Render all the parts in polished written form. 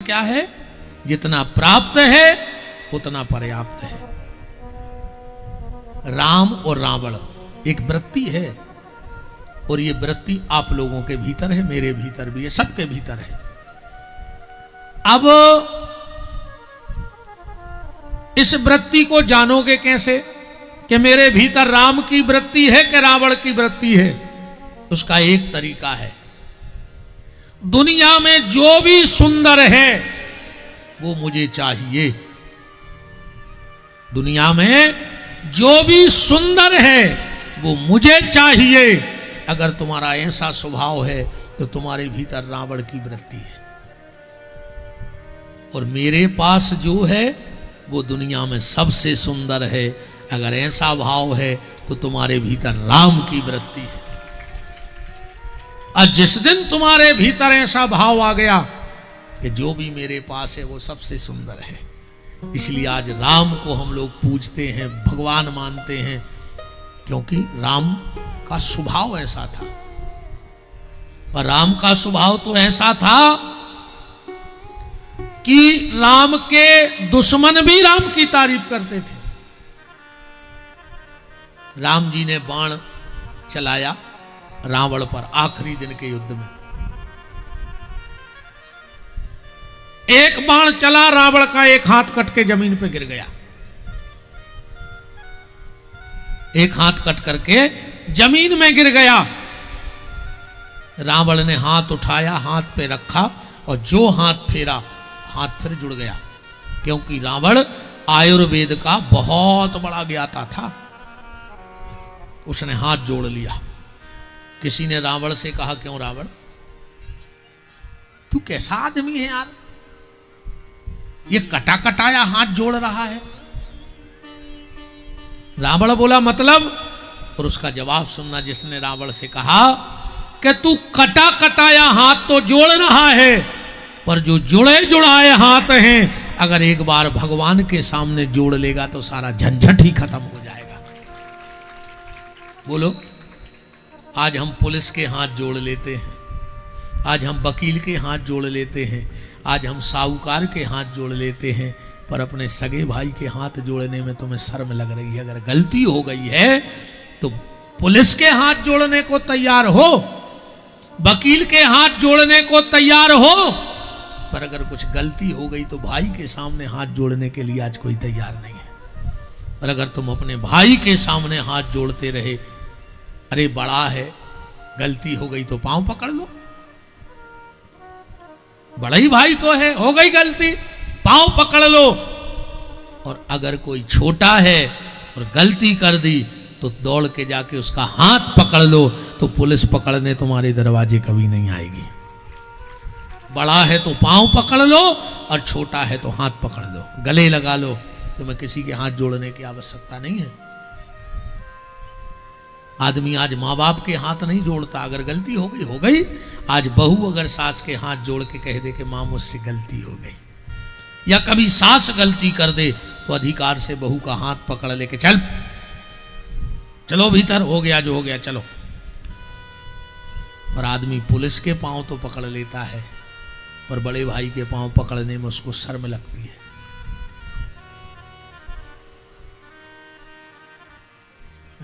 क्या है? जितना प्राप्त है उतना पर्याप्त है। राम और रावण एक वृत्ति है, और ये वृत्ति आप लोगों के भीतर है, मेरे भीतर भी है, सबके भीतर है। अब इस वृत्ति को जानोगे कैसे कि मेरे भीतर राम की वृत्ति है कि रावण की वृत्ति है? उसका एक तरीका है, दुनिया में जो भी सुंदर है वो मुझे चाहिए। दुनिया में जो भी सुंदर है वो मुझे चाहिए। अगर तुम्हारा ऐसा स्वभाव है तो तुम्हारे भीतर रावण की वृत्ति है, और मेरे पास जो है वो दुनिया में सबसे सुंदर है। अगर ऐसा भाव है तो तुम्हारे भीतर राम की वृत्ति है। और जिस दिन तुम्हारे भीतर ऐसा भाव आ गया कि जो भी मेरे पास है वो सबसे सुंदर है, इसलिए आज राम को हम लोग पूजते हैं, भगवान मानते हैं, क्योंकि राम का स्वभाव ऐसा था। और राम का स्वभाव तो ऐसा था कि राम के दुश्मन भी राम की तारीफ करते थे। राम जी ने बाण चलाया रावण पर आखिरी दिन के युद्ध में। एक बाण चला, रावण का एक हाथ कट के जमीन पे गिर गया। एक हाथ कट करके जमीन में गिर गया। रावण ने हाथ उठाया, हाथ पे रखा, और जो हाथ फेरा हाथ फिर जुड़ गया, क्योंकि रावण आयुर्वेद का बहुत बड़ा ज्ञाता था। उसने हाथ जोड़ लिया। किसी ने रावण से कहा, क्यों रावण, तू कैसा आदमी है यार, ये कटा कटाया हाथ जोड़ रहा है? रावण बोला, मतलब? और उसका जवाब सुनना, जिसने रावण से कहा कि तू कटा कटाया हाथ तो जोड़ रहा है, पर जो जुड़े जुड़ाए हाथ हैं अगर एक बार भगवान के सामने जोड़ लेगा तो सारा झंझट ही खत्म हो जाएगा। बोलो, आज हम पुलिस के हाथ जोड़ लेते हैं, आज हम वकील के हाथ जोड़ लेते हैं, आज हम साहूकार के हाथ जोड़ लेते हैं, पर अपने सगे भाई के हाथ जोड़ने में तुम्हें शर्म लग रही है। अगर गलती हो गई है तो पुलिस के हाथ जोड़ने को तैयार हो, वकील के हाथ जोड़ने को तैयार हो, पर अगर कुछ गलती हो गई तो भाई के सामने हाथ जोड़ने के लिए आज कोई तैयार नहीं है। और अगर तुम अपने भाई के सामने हाथ जोड़ते रहे, अरे बड़ा है, गलती हो गई तो पांव पकड़ लो, बड़ा ही भाई तो है, हो गई गलती, पांव पकड़ लो। और अगर कोई छोटा है और गलती कर दी तो दौड़ के जाके उसका हाथ पकड़ लो, तो पुलिस पकड़ने तुम्हारे दरवाजे कभी नहीं आएगी। बड़ा है तो पांव पकड़ लो, और छोटा है तो हाथ पकड़ लो, गले लगा लो। तुम्हें किसी के हाथ जोड़ने की आवश्यकता नहीं है। आदमी आज माँ बाप के हाथ नहीं जोड़ता, अगर गलती हो गई हो गई। आज बहू अगर सास के हाथ जोड़ के कह दे कि माँ मुझसे गलती हो गई, या कभी सास गलती कर दे तो अधिकार से बहू का हाथ पकड़ लेके चल, चलो भीतर, हो गया जो हो गया, चलो। पर आदमी पुलिस के पांव तो पकड़ लेता है, पर बड़े भाई के पांव पकड़ने में उसको शर्म लगती है।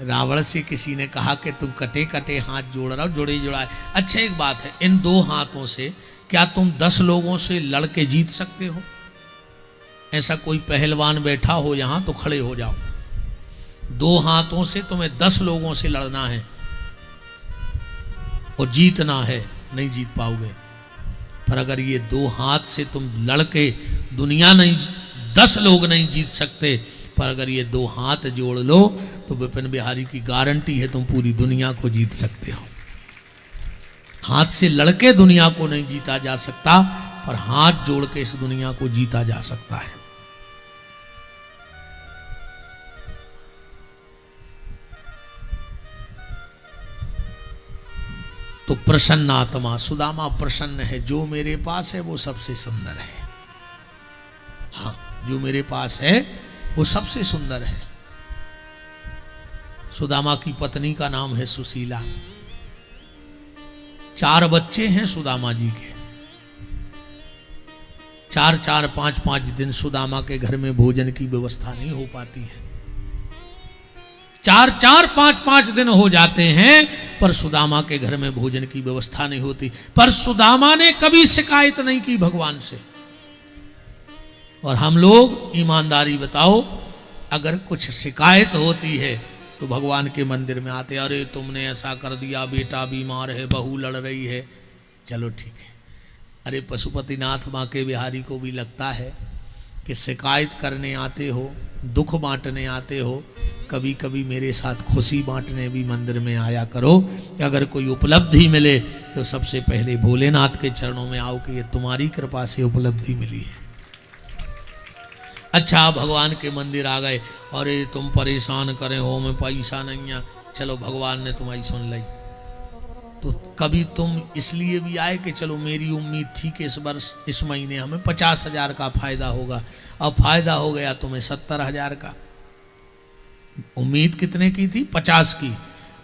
रावण से किसी ने कहा कि तुम कटे कटे हाथ जोड़ रहा हो, जुड़े जुड़ाए। अच्छा एक बात है, इन दो हाथों से क्या तुम 10 लोगों से लड़के जीत सकते हो? ऐसा कोई पहलवान बैठा हो यहां तो खड़े हो जाओ। 2 हाथों से तुम्हें 10 लोगों से लड़ना है और जीतना है, नहीं जीत पाओगे। पर अगर ये 2 हाथ से तुम लड़के दुनिया नहीं, 10 लोग नहीं जीत सकते, पर अगर ये 2 हाथ जोड़ लो तो विपिन बिहारी की गारंटी है तुम पूरी दुनिया को जीत सकते हो। हाथ से लड़के दुनिया को नहीं जीता जा सकता, पर हाथ जोड़ के इस दुनिया को जीता जा सकता है। तो प्रसन्न आत्मा, सुदामा प्रसन्न है, जो मेरे पास है वो सबसे सुंदर है। हाँ, जो मेरे पास है वो सबसे सुंदर है। सुदामा की पत्नी का नाम है सुशीला। 4 बच्चे हैं सुदामा जी के। 4 4 5 5 दिन सुदामा के घर में भोजन की व्यवस्था नहीं हो पाती है। 4 4 5 5 दिन हो जाते हैं पर सुदामा के घर में भोजन की व्यवस्था नहीं होती। पर सुदामा ने कभी शिकायत नहीं की भगवान से। और हम लोग ईमानदारी बताओ, अगर कुछ शिकायत होती है तो भगवान के मंदिर में आते, अरे तुमने ऐसा कर दिया, बेटा बीमार है, बहू लड़ रही है, चलो ठीक है। अरे पशुपतिनाथ माँ के बिहारी को भी लगता है कि शिकायत करने आते हो, दुख बांटने आते हो, कभी कभी मेरे साथ खुशी बांटने भी मंदिर में आया करो। अगर कोई उपलब्धि मिले तो सबसे पहले भोलेनाथ के चरणों में आओ कि ये तुम्हारी कृपा से उपलब्धि मिली है। अच्छा, भगवान के मंदिर आ गए, अरे तुम परेशान करे हो, मैं पैसा नहीं है, चलो भगवान ने तुम्हारी सुन ली। तो कभी तुम इसलिए भी आए कि चलो मेरी उम्मीद थी कि इस वर्ष इस महीने हमें 50,000 का फायदा होगा, अब फायदा हो गया तुम्हें 70,000 का। उम्मीद कितने की थी? 50 की,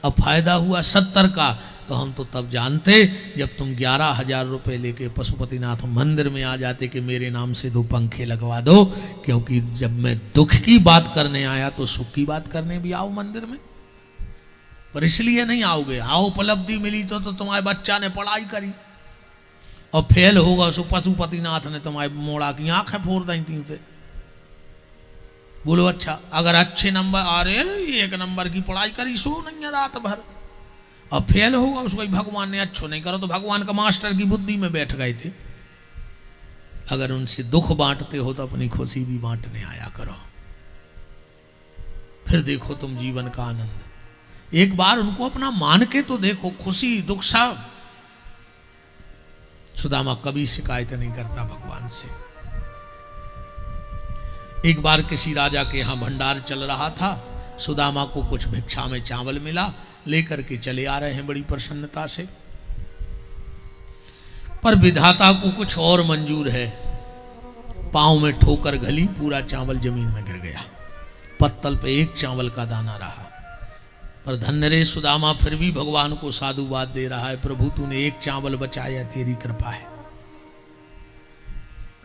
अब फायदा हुआ 70 का। तो हम तो तब जानते जब तुम 11,000 रुपये लेके पशुपतिनाथ मंदिर में आ जाते कि मेरे नाम से 2 पंखे लगवा दो, क्योंकि जब मैं दुख की बात करने आया तो सुख की बात करने भी आओ मंदिर में। पर इसलिए नहीं आओगे, आओ उपलब्धि मिली तो तुम्हारे बच्चा ने पढ़ाई करी और फेल होगा सो पशुपतिनाथ ने तुम्हारे मोड़ा की आंखें फोड़ दी थी। बोलो अच्छा, अगर अच्छे नंबर आ रहे हैं, 1 नंबर की पढ़ाई करी, सो नहीं है रात भर, और फेल होगा उसको भगवान ने अच्छो नहीं करो, तो भगवान का मास्टर की बुद्धि में बैठ गए थे। अगर उनसे दुख बांटते हो तो अपनी खुशी भी बांटने आया करो, फिर देखो तुम जीवन का आनंद। एक बार उनको अपना मान के तो देखो, खुशी दुख सब। सुदामा कभी शिकायत नहीं करता भगवान से। एक बार किसी राजा के यहां भंडार चल रहा था, सुदामा को कुछ भिक्षा में चावल मिला, लेकर के चले आ रहे हैं बड़ी प्रसन्नता से। पर विधाता को कुछ और मंजूर है। पांव में ठोकर घली, पूरा चावल जमीन में गिर गया, पत्तल पे 1 चावल का दाना रहा। पर धन्य रे सुदामा फिर भी भगवान को साधुवाद दे रहा है, प्रभु तूने 1 चावल बचाया, तेरी कृपा है।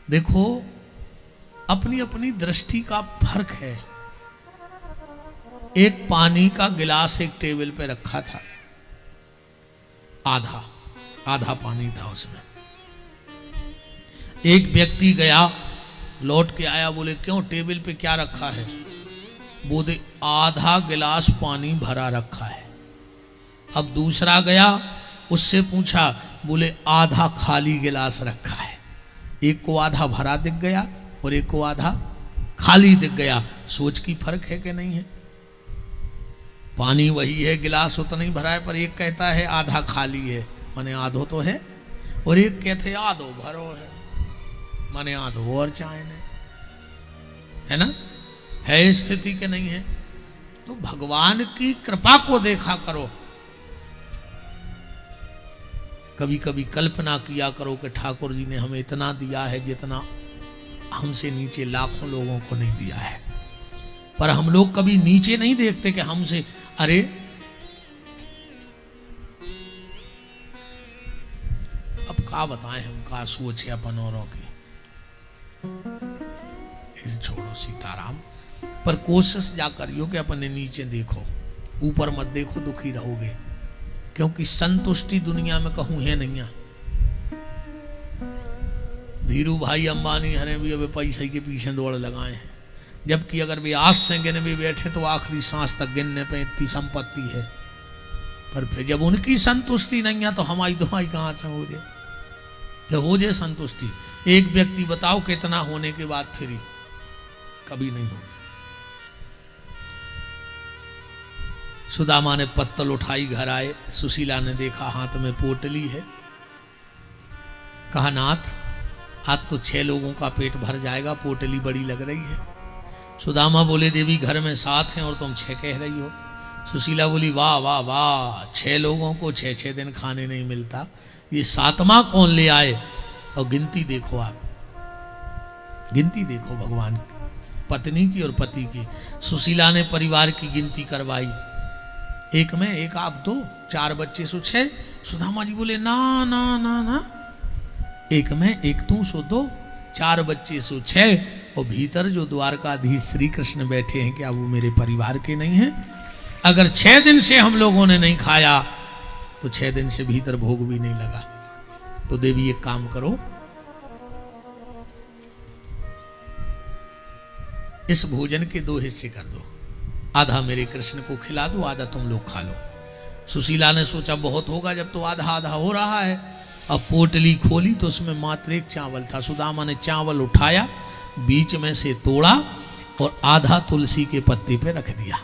देखो, अपनी अपनी दृष्टि का फर्क है। एक पानी का गिलास एक टेबल पे रखा था, आधा पानी था उसमें। एक व्यक्ति गया, लौट के आया, बोले क्यों टेबल पे क्या रखा है? बोले आधा गिलास पानी भरा रखा है। अब दूसरा गया, उससे पूछा, बोले आधा खाली गिलास रखा है। एक को आधा भरा दिख गया और एक को आधा खाली दिख गया। सोच की फर्क है कि नहीं है? पानी वही है, गिलास उतना ही भरा है, पर एक कहता है आधा खाली है, माने आधो तो है, और एक कहते आधो भरो है, माने आधो और चाहे नहीं, है ना? है स्थिति के नहीं है? तो भगवान की कृपा को देखा करो। कभी कभी कल्पना किया करो कि ठाकुर जी ने हमें इतना दिया है जितना हमसे नीचे लाखों लोगों को नहीं दिया है। पर हम लोग कभी नीचे नहीं देखते कि हमसे, अरे अब क्या बताएं हम, का सोच है अपन औरों की। छोड़ो सीताराम, पर कोशिश जा करियो कि अपने नीचे देखो, ऊपर मत देखो, दुखी रहोगे, क्योंकि संतुष्टि दुनिया में कहूं है नहीं है। धीरू भाई अंबानी हरे भी अब पैसे के पीछे दौड़ लगाए हैं, जबकि अगर वे आज से गिने भी बैठे तो आखिरी सांस तक गिनने पे इतनी संपत्ति है। पर फिर जब उनकी संतुष्टि नहीं है तो हमारी दुआई कहां से हो जाए? तो हो जाए संतुष्टि। एक व्यक्ति बताओ कितना होने के बाद फिर कभी नहीं होगी। सुदामा ने पत्तल उठाई, घर आए, सुशीला ने देखा हाथ में पोटली है। कहा नाथ, आज तो 6 लोगों का पेट भर जाएगा, पोटली बड़ी लग रही है। सुदामा बोले देवी घर में 7 हैं और तुम 6 कह रही हो। सुशीला बोली वाह वाह वाह, 6 लोगों को 6 दिन खाने नहीं मिलता, ये 7वां कौन ले आए? और गिनती देखो, आप गिनती देखो भगवान की, पत्नी की और पति की। सुशीला ने परिवार की गिनती करवाई, एक में एक आप 2, 4 बच्चे सो 6। सुदामा जी बोले ना ना ना ना, एक में एक तू सो 2, 4 बच्चे सो 6, और भीतर जो द्वारकाधीश श्री कृष्ण बैठे हैं, क्या वो मेरे परिवार के नहीं हैं? अगर 6 दिन से हम लोगों ने नहीं खाया तो 6 दिन से भीतर भोग भी नहीं लगा। तो देवी एक काम करो, इस भोजन के 2 हिस्से कर दो, आधा मेरे कृष्ण को खिला दो, आधा तुम लोग खा लो। सुशीला ने सोचा बहुत होगा जब तो आधा आधा हो रहा है। अब पोटली खोली तो उसमें मात्र 1 चावल था। सुदामा ने चावल उठाया, बीच में से तोड़ा और आधा तुलसी के पत्ते पे रख दिया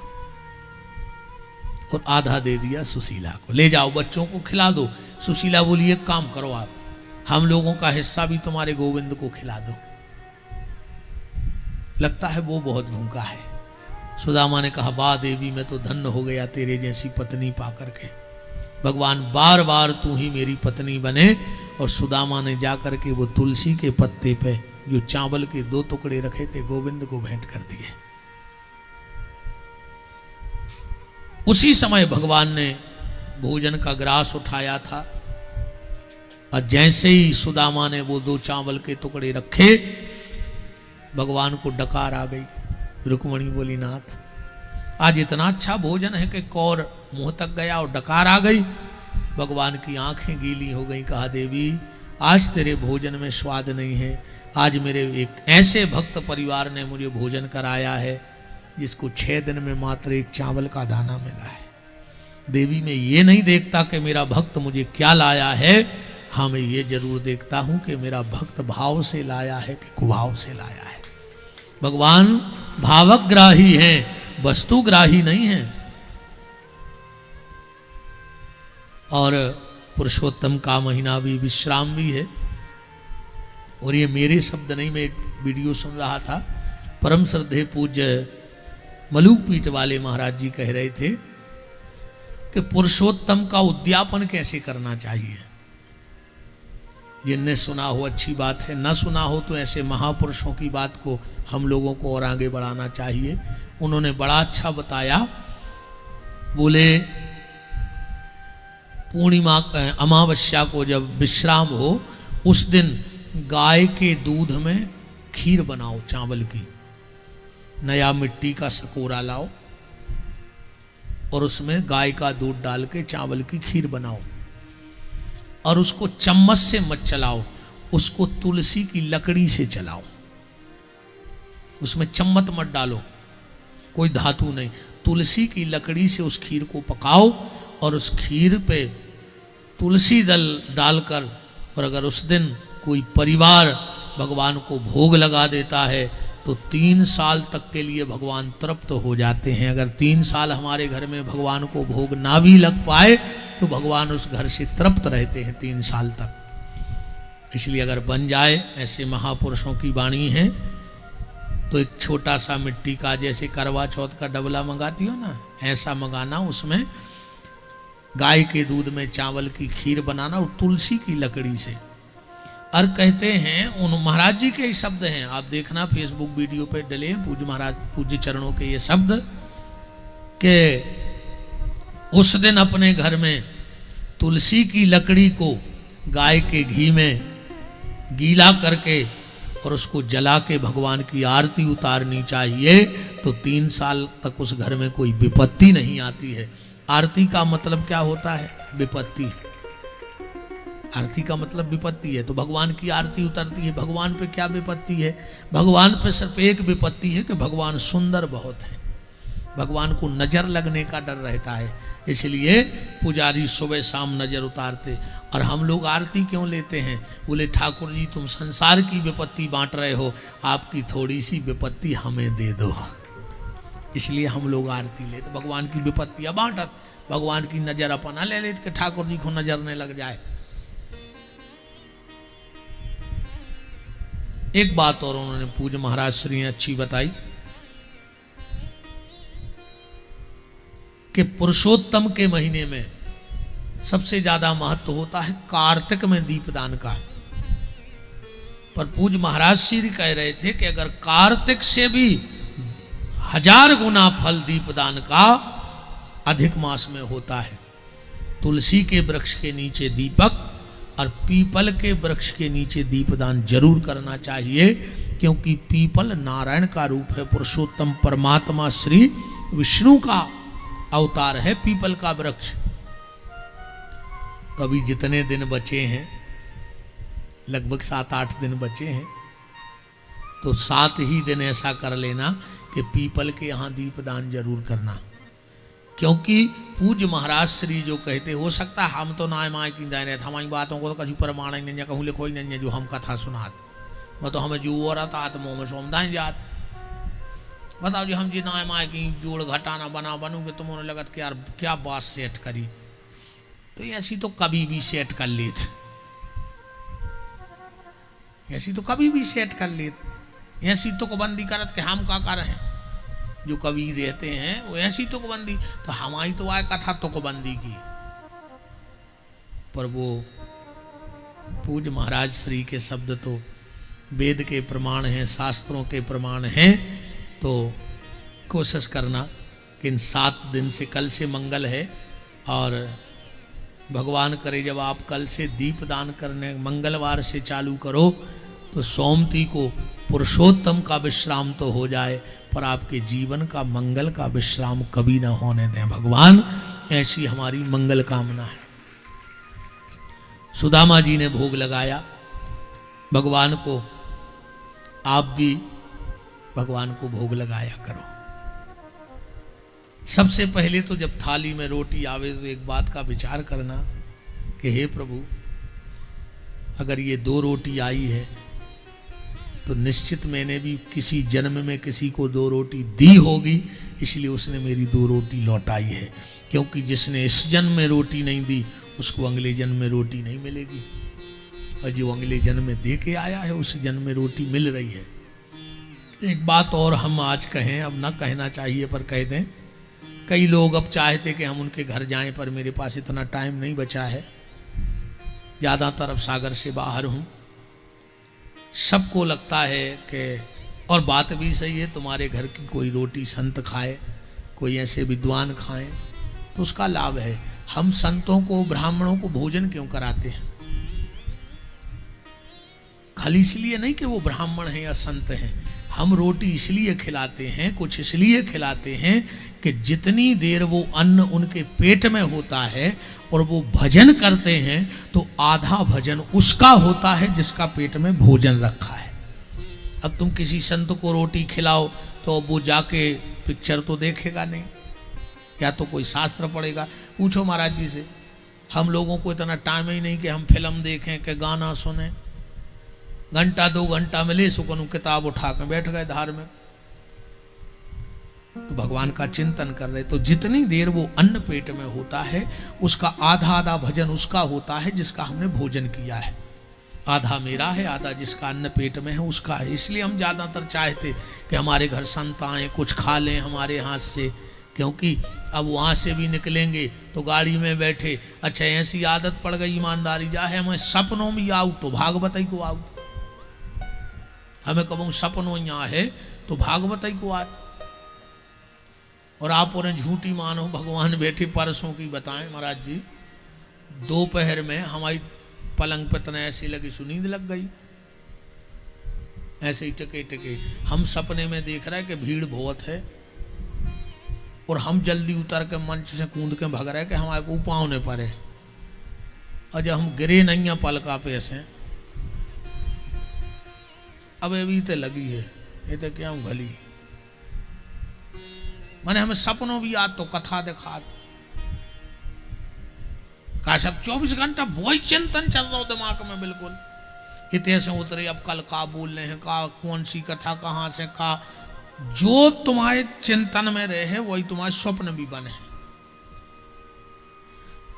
और आधा दे दिया सुशीला को, ले जाओ बच्चों को खिला दो। सुशीला बोली एक काम करो आप, हम लोगों का हिस्सा भी तुम्हारे गोविंद को खिला दो, लगता है वो बहुत भूखा है। सुदामा ने कहा वाह देवी, मैं तो धन्य हो गया तेरे जैसी पत्नी पाकर के। भगवान बार बार तू ही मेरी पत्नी बने। और सुदामा ने जाकर के वो तुलसी के पत्ते पे जो चावल के 2 टुकड़े रखे थे गोविंद को भेंट कर दिए। उसी समय भगवान ने भोजन का ग्रास उठाया था और जैसे ही सुदामा ने वो 2 चावल के टुकड़े रखे, भगवान को डकार आ गई। रुक्मणी बोली नाथ, आज इतना अच्छा भोजन है कि कौर मुंह तक गया और डकार आ गई। भगवान की आंखें गीली हो गई। कहा देवी, आज तेरे भोजन में स्वाद नहीं है। आज मेरे एक ऐसे भक्त परिवार ने मुझे भोजन कराया है जिसको 6 दिन में मात्र 1 चावल का दाना मिला है। देवी, मैं ये नहीं देखता कि मेरा भक्त मुझे क्या लाया है, हाँ मैं ये जरूर देखता हूं कि मेरा भक्त भाव से लाया है कि कुभाव से लाया है। भगवान भावग्राही हैं, वस्तुग्राही नहीं है। और पुरुषोत्तम का महीना भी विश्राम भी है। और ये मेरे शब्द नहीं, मैं एक वीडियो सुन रहा था, परम श्रद्धेय पूज्य मलुकपीठ वाले महाराज जी कह रहे थे कि पुरुषोत्तम का उद्यापन कैसे करना चाहिए। जिनने सुना हो अच्छी बात है, न सुना हो तो ऐसे महापुरुषों की बात को हम लोगों को और आगे बढ़ाना चाहिए। उन्होंने बड़ा अच्छा बताया। बोले पूर्णिमा अमावस्या को जब विश्राम हो उस दिन गाय के दूध में खीर बनाओ, चावल की। नया मिट्टी का सकोरा लाओ और उसमें गाय का दूध डाल के चावल की खीर बनाओ और उसको चम्मच से मत चलाओ, उसको तुलसी की लकड़ी से चलाओ। उसमें चम्मच मत डालो, कोई धातु नहीं, तुलसी की लकड़ी से उस खीर को पकाओ और उस खीर पे तुलसी दल डालकर, और अगर उस दिन कोई परिवार भगवान को भोग लगा देता है तो 3 साल तक के लिए भगवान तृप्त हो जाते हैं। अगर 3 साल हमारे घर में भगवान को भोग ना भी लग पाए तो भगवान उस घर से तृप्त रहते हैं 3 साल तक। इसलिए अगर बन जाए, ऐसे महापुरुषों की वाणी है, तो एक छोटा सा मिट्टी का, जैसे करवा चौथ का डबला मंगाती हो ना, ऐसा मंगाना, उसमें गाय के दूध में चावल की खीर बनाना और तुलसी की लकड़ी से। और कहते हैं, उन महाराज जी के शब्द हैं, आप देखना फेसबुक वीडियो पे डले पूज्य महाराज पूज्य चरणों के ये शब्द, कि उस दिन अपने घर में तुलसी की लकड़ी को गाय के घी में गीला करके और उसको जला के भगवान की आरती उतारनी चाहिए, तो 3 साल तक उस घर में कोई विपत्ति नहीं आती है। आरती का मतलब क्या होता है? विपत्ति। आरती का मतलब विपत्ति है। तो भगवान की आरती उतरती है, भगवान पे क्या विपत्ति है? भगवान पे सिर्फ एक विपत्ति है कि भगवान सुंदर बहुत है, भगवान को नजर लगने का डर रहता है, इसलिए पुजारी सुबह शाम नजर उतारते। और हम लोग आरती क्यों लेते हैं? बोले ठाकुर जी तुम संसार की विपत्ति बांट रहे हो, आपकी थोड़ी सी विपत्ति हमें दे दो, इसलिए हम लोग आरती लेते। भगवान की विपत्तियां बांटत, भगवान की नजर अपना ले लेते कि ठाकुर जी को नजर न लग जाए। एक बात और उन्होंने पूज्य महाराज श्री ने अच्छी बताई कि पुरुषोत्तम के महीने में सबसे ज्यादा महत्व होता है कार्तिक में दीपदान का। पर पूज्य महाराज श्री कह रहे थे कि अगर कार्तिक से भी 1000 गुना फल दीपदान का अधिक मास में होता है। तुलसी के वृक्ष के नीचे दीपक और पीपल के वृक्ष के नीचे दीपदान जरूर करना चाहिए, क्योंकि पीपल नारायण का रूप है, पुरुषोत्तम परमात्मा श्री विष्णु का अवतार है पीपल का वृक्ष। तो अभी जितने दिन बचे हैं, लगभग 7-8 दिन बचे हैं, तो 7 ही दिन ऐसा कर लेना कि पीपल के यहाँ दीपदान जरूर करना। क्योंकि पूज्य महाराज श्री जो कहते, हो सकता है हम तो ना माए की दायरे हमारी बातों को तो कछु प्रमाण ही नहीं, कहूँ लिखो ही नहीं है जो हम कथा सुनात, मैं तो हमें जो हो रहा था आत्मों में सोमदान जात। बताओ जी हम जी ना माए की जोड़ घटाना बना बनूंगे, तुमने लगत कि यार क्या बात सेट करी, तो ऐसी तो कभी भी सेट कर लेत, ऐसी तो कभी भी सेट कर लेत, ऐसी तो बंदी करत के हम का कर हैं जो कवि रहते हैं, वो ऐसी तो बंदी, तो हमारी तो आय कथा तो बंदी की, पर वो पूज्य महाराज श्री के शब्द तो वेद के प्रमाण हैं, शास्त्रों के प्रमाण हैं। तो कोशिश करना कि इन 7 दिन से, कल से मंगल है, और भगवान करे जब आप कल से दीपदान करने मंगलवार से चालू करो तो सोमती को पुरुषोत्तम का विश्राम तो हो जाए, पर आपके जीवन का मंगल का विश्राम कभी ना होने दें भगवान, ऐसी हमारी मंगल कामना है। सुदामा जी ने भोग लगाया भगवान को, आप भी भगवान को भोग लगाया करो। सबसे पहले तो जब थाली में रोटी आवे तो एक बात का विचार करना कि हे प्रभु, अगर ये 2 रोटी आई है तो निश्चित मैंने भी किसी जन्म में किसी को 2 रोटी दी होगी, इसलिए उसने मेरी 2 रोटी लौटाई है। क्योंकि जिसने इस जन्म में रोटी नहीं दी उसको अगले जन्म में रोटी नहीं मिलेगी, और जो अगले जन्म में दे के आया है उस जन्म में रोटी मिल रही है। एक बात और हम आज कहें, अब ना कहना चाहिए पर कह दें, कई लोग अब चाहते कि हम उनके घर जाएं, पर मेरे पास इतना टाइम नहीं बचा है, ज़्यादातर अब सागर से बाहर हूँ। सबको लगता है कि, और बात भी सही है, तुम्हारे घर की कोई रोटी संत खाए, कोई ऐसे विद्वान खाएं तो उसका लाभ है। हम संतों को, ब्राह्मणों को भोजन क्यों कराते हैं? खाली इसलिए नहीं कि वो ब्राह्मण हैं या संत हैं, हम रोटी इसलिए खिलाते हैं, कुछ इसलिए खिलाते हैं कि जितनी देर वो अन्न उनके पेट में होता है और वो भजन करते हैं तो आधा भजन उसका होता है जिसका पेट में भोजन रखा है। अब तुम किसी संत को रोटी खिलाओ तो वो जाके पिक्चर तो देखेगा नहीं, या तो कोई शास्त्र पढ़ेगा। पूछो महाराज जी से, हम लोगों को इतना टाइम ही नहीं कि हम फिल्म देखें कि गाना सुने, घंटा 2 घंटा मिले सुकनू किताब उठा कर बैठ गए धार्मिक, तो भगवान का चिंतन कर रहे। तो जितनी देर वो अन्न पेट में होता है उसका आधा भजन उसका होता है जिसका हमने भोजन किया है, आधा मेरा है, आधा जिसका अन्न पेट में है उसका है। इसलिए हम ज़्यादातर चाहते कि हमारे घर संत आए, कुछ खा लें हमारे हाथ से, क्योंकि अब वहाँ से भी निकलेंगे तो गाड़ी में बैठे, अच्छा ऐसी आदत पड़ गई ईमानदारी जा है, मैं सपनों में आऊँ तो भागवत ही को आऊँ, हमें कहूँ सपनों यहाँ है तो भागवत ही को आ। और आप उन्हें झूठी मानो, भगवान बैठे परसों की बताएं महाराज जी, दोपहर में हमारी पलंग पे तने ऐसी लगी सुनींद लग गई, ऐसे ही टके टके। हम सपने में देख रहे हैं कि भीड़ बहुत है और हम जल्दी उतर के मंच से कूद के भाग रहे कि हमारे को पाँव ने पड़े, और जब हम गिरे नहीं हैं पलका पे ऐसे, अब अभी तो लगी है ये तो क्या भली, मैंने हमें सपनों भी याद तो कथा दिखा का सब 24 घंटा वही चिंतन चल रहा हो दिमाग में बिल्कुल, इतने से उतरे अब कल का बोल रहे हैं, का कौन सी कथा कहाँ से का, जो तुम्हारे चिंतन में रहे वही तुम्हारे स्वप्न भी बने।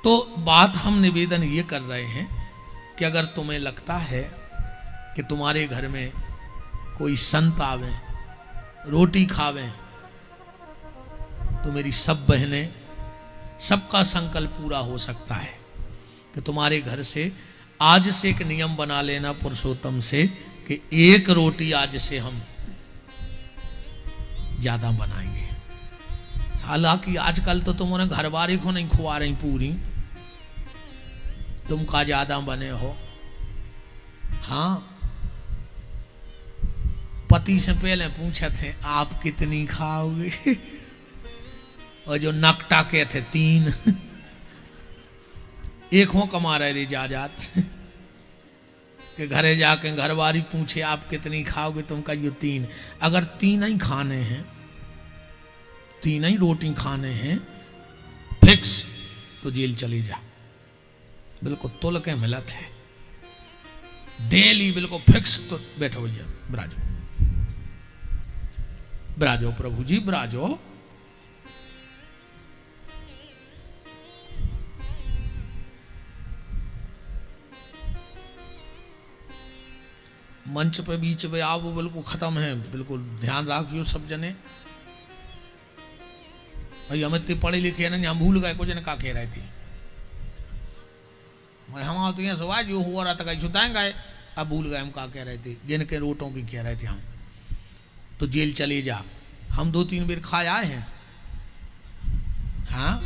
तो बात हम निवेदन ये कर रहे हैं कि अगर तुम्हें लगता है कि तुम्हारे घर में कोई संत आवे रोटी खावे तो मेरी सब बहनें, सबका संकल्प पूरा हो सकता है कि तुम्हारे घर से आज से एक नियम बना लेना पुरुषोत्तम से कि 1 रोटी आज से हम ज्यादा बनाएंगे। हालांकि आजकल तो तुम उन्हें घर वाले को नहीं खुआ रही पूरी, तुम का ज्यादा बने हो। हाँ, पति से पहले पूछे थे आप कितनी खाओगे और जो नकटा के थे 3 एक हो कमा रहे जा जात कि घरे जाके घरवारी पूछे आप कितनी खाओगे, तुम कहियो 3। अगर 3 ही खाने हैं, 3 ही रोटी खाने हैं फिक्स, तो जेल चली जा। बिल्कुल तुल के मिलत है डेली, बिल्कुल फिक्स। तो बैठो भैया, बिराजो बिराजो प्रभु जी बिराजो। मंच पे बीच में आओ, बिल्कुल खत्म है, बिल्कुल ध्यान रखियो सब जने। भाई हम इतने पढ़े लिखे ना, हम भूल गए कुछ ने का कह रहे थे। हम तो यहाँ सुबह जो हुआ रहा था कहीं सुताएं गए, अब भूल गए हम का कह रहे थे, जिनके रोटों की कह रहे थे हम। तो जेल चले जा, हम 2-3 बार खा आए हैं। हाँ,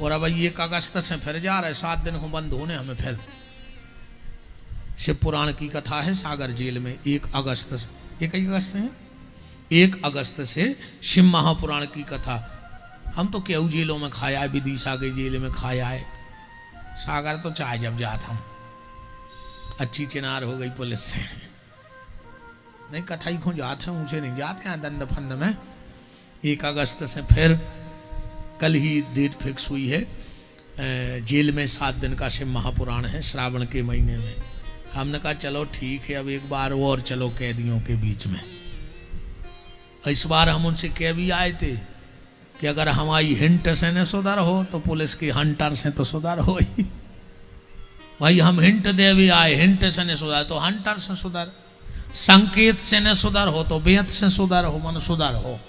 और अब 1 अगस्त से फिर जा रहे, 7 दिन को बंद होने हमें फिर। शिव पुराण की कथा है सागर जेल में 1 अगस्त से, 1 अगस्त है, 1 अगस्त से शिव महापुराण की कथा। हम तो केहू जेलों में खाया है, विदिशा के जेल में खाया है, सागर तो चाहे जब जात हम अच्छी चिनार हो गई पुलिस से। नहीं कथा ही खो जाते हैं, ऊंचे नहीं जाते हैं दंड फंद में। 1 अगस्त से फिर कल ही डेट फिक्स हुई है, जेल में 7 दिन का शिव महापुराण है श्रावण के महीने में। हमने कहा चलो ठीक है, अब एक बार और चलो कैदियों के बीच में। इस बार हम उनसे कह भी आए थे कि अगर हमारी हिंट से न सुधर हो तो पुलिस की हंटर से तो सुधर हो ही। भाई हम हिंट दे भी आए, हिंट से न सुधर तो हंटर से सुधर, संकेत से न सुधर हो तो बेत से सुधर हो, मन सुधर हो।